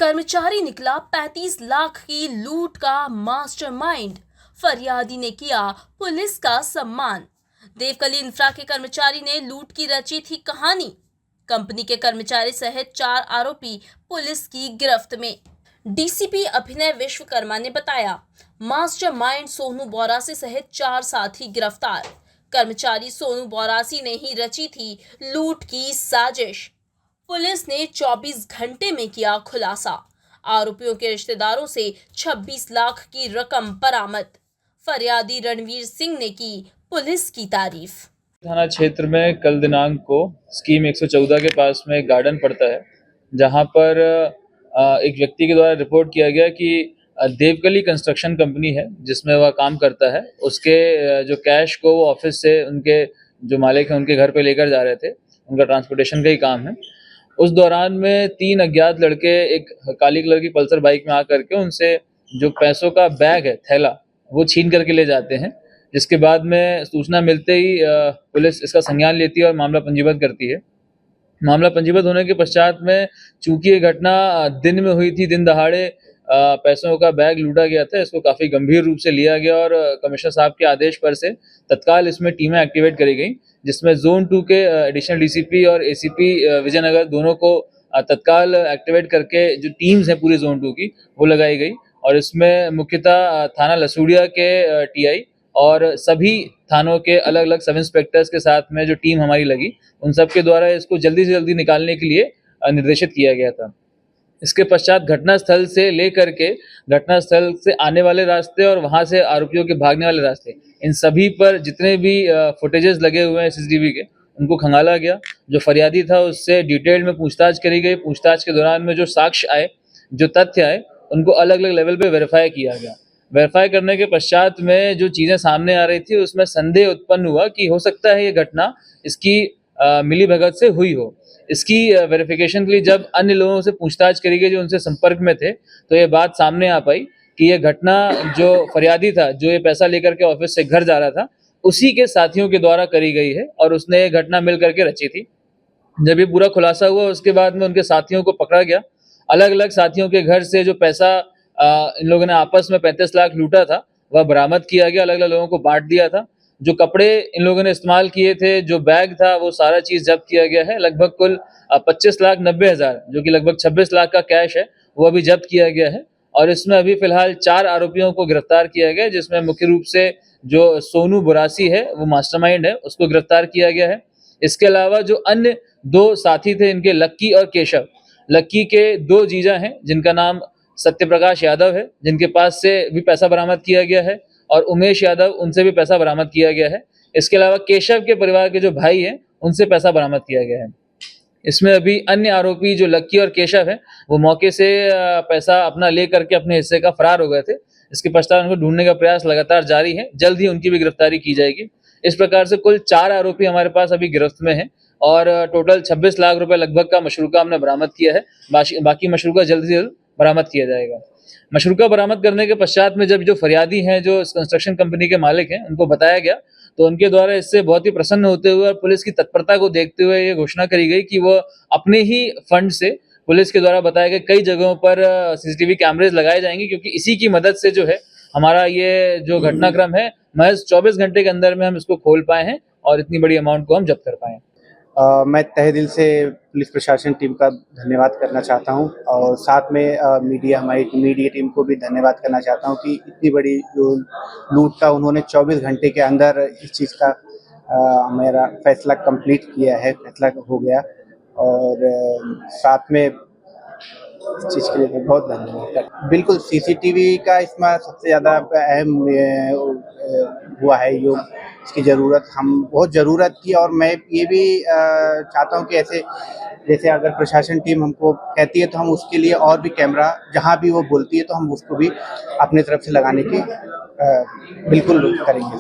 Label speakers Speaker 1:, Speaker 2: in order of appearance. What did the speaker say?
Speaker 1: कर्मचारी निकला 35 लाख की लूट का मास्टरमाइंड। फरियादी ने किया पुलिस का सम्मान। देवकली इंफ्रा के कर्मचारी ने लूट की रची थी कहानी। कंपनी के कर्मचारी सहित 4 आरोपी पुलिस की गिरफ्त में। डीसीपी अभिनय विश्वकर्मा ने बताया, मास्टरमाइंड सोनू बोरासी सहित 4 साथी गिरफ्तार। कर्मचारी सोनू बोरासी ने ही रची थी लूट की साजिश। पुलिस ने 24 घंटे में किया खुलासा। आरोपियों के रिश्तेदारों से 26 लाख की रकम बरामद। फरियादी रणवीर सिंह ने की पुलिस की तारीफ।
Speaker 2: थाना क्षेत्र में कल दिनांक को स्कीम 114 के पास में एक गार्डन पड़ता है, जहां पर एक व्यक्ति के द्वारा रिपोर्ट किया गया कि देवकली कंस्ट्रक्शन कंपनी है जिसमें वह काम करता है, उसके जो कैश को वो ऑफिस से उनके जो मालिक हैं उनके घर पे लेकर जा रहे थे। उनका ट्रांसपोर्टेशन का ही काम है। उस दौरान में 3 अज्ञात लड़के एक काली कलर की पल्सर बाइक में आकर के उनसे जो पैसों का बैग है, थैला, वो छीन करके ले जाते हैं। जिसके बाद में सूचना मिलते ही पुलिस इसका संज्ञान लेती है और मामला पंजीबद्ध करती है। मामला पंजीबद्ध होने के पश्चात में चूंकि ये घटना दिन में हुई थी, दिन दहाड़े पैसों का बैग लूटा गया था, इसको काफ़ी गंभीर रूप से लिया गया और कमिश्नर साहब के आदेश पर से तत्काल इसमें टीमें एक्टिवेट करी गई, जिसमें जोन 2 के एडिशनल डीसीपी और एसीपी विजयनगर दोनों को तत्काल एक्टिवेट करके जो टीम्स हैं पूरी जोन 2 की वो लगाई गई। और इसमें मुख्यतः थाना लसूड़िया के टीआई और सभी थानों के अलग अलग सब इंस्पेक्टर्स के साथ में जो टीम हमारी लगी, उन सब के द्वारा इसको जल्दी से जल्दी निकालने के लिए निर्देशित किया गया था। इसके पश्चात घटनास्थल से लेकर के घटनास्थल से आने वाले रास्ते और वहां से आरोपियों के भागने वाले रास्ते, इन सभी पर जितने भी फुटेजेस लगे हुए हैं सीसीटीवी के, उनको खंगाला गया। जो फरियादी था उससे डिटेल में पूछताछ करी गई। पूछताछ के दौरान में जो साक्ष्य आए, जो तथ्य आए, उनको अलग अलग लेवल पे वेरीफाई किया गया। वेरीफाई करने के पश्चात में जो चीज़ें सामने आ रही थी उसमें संदेह उत्पन्न हुआ कि हो सकता है ये घटना इसकी मिली भगत से हुई हो। इसकी वेरिफिकेशन के लिए जब अन्य लोगों से पूछताछ करी गई जो उनसे संपर्क में थे, तो ये बात सामने आ पाई कि ये घटना जो फरियादी था, जो ये पैसा लेकर के ऑफिस से घर जा रहा था, उसी के साथियों के द्वारा करी गई है और उसने ये घटना मिल करके रची थी। जब ये पूरा खुलासा हुआ उसके बाद में उनके साथियों को पकड़ा गया। अलग अलग साथियों के घर से जो पैसा इन लोगों ने आपस में 35 लाख लूटा था वह बरामद किया गया, अलग अलग लोगों को बांट दिया था। जो कपड़े इन लोगों ने इस्तेमाल किए थे, जो बैग था, वो सारा चीज़ जब्त किया गया है। लगभग कुल 25,90,000 जो कि लगभग 26 लाख का कैश है, वो अभी जब्त किया गया है। और इसमें अभी फिलहाल 4 आरोपियों को गिरफ्तार किया गया है, जिसमें मुख्य रूप से जो सोनू बोरासी है वो मास्टरमाइंड है, उसको गिरफ्तार किया गया है। इसके अलावा जो अन्य 2 साथी थे इनके, लक्की और केशव, लक्की के 2 जीजा हैं जिनका नाम सत्यप्रकाश यादव है, जिनके पास से भी पैसा बरामद किया गया है, और उमेश यादव, उनसे भी पैसा बरामद किया गया है। इसके अलावा केशव के परिवार के जो भाई हैं उनसे पैसा बरामद किया गया है। इसमें अभी अन्य आरोपी जो लक्की और केशव हैं वो मौके से पैसा अपना ले करके अपने हिस्से का फरार हो गए थे। इसके पश्चात उनको ढूंढने का प्रयास लगातार जारी है, जल्द ही उनकी भी गिरफ्तारी की जाएगी। इस प्रकार से कुल 4 आरोपी हमारे पास अभी गिरफ्त में हैं और टोटल 26 लाख रुपए लगभग का मशरूका हमने बरामद किया है। बाकी मशरूका जल्द से जल्द बरामद किया जाएगा। मशरूका बरामद करने के पश्चात में जब जो फरियादी हैं, जो इस कंस्ट्रक्शन कंपनी के मालिक हैं, उनको बताया गया, तो उनके द्वारा इससे बहुत ही प्रसन्न होते हुए और पुलिस की तत्परता को देखते हुए ये घोषणा करी गई कि वो अपने ही फंड से पुलिस के द्वारा बताए गए कई जगहों पर सीसीटीवी कैमरेज लगाए जाएंगे, क्योंकि इसी की मदद से जो है हमारा ये जो घटनाक्रम है महज 24 घंटे के अंदर में हम इसको खोल पाए हैं और इतनी बड़ी अमाउंट को हम जब्त कर पाए हैं।
Speaker 3: मैं तहे दिल से पुलिस प्रशासन टीम का धन्यवाद करना चाहता हूं और साथ में हमारी मीडिया टीम को भी धन्यवाद करना चाहता हूं कि इतनी बड़ी जो लूट का उन्होंने 24 घंटे के अंदर इस चीज़ का मेरा फैसला कंप्लीट किया है, फैसला हो गया। और साथ में इस चीज़ के लिए बहुत धन्यवाद। बिल्कुल सीसीटीवी का इसमें सबसे ज़्यादा अहम हुआ है योग, इसकी ज़रूरत हम बहुत ज़रूरत थी। और मैं ये भी चाहता हूँ कि ऐसे जैसे अगर प्रशासन टीम हमको कहती है तो हम उसके लिए और भी कैमरा जहाँ भी वो बोलती है तो हम उसको भी अपनी तरफ से लगाने की बिल्कुल करेंगे।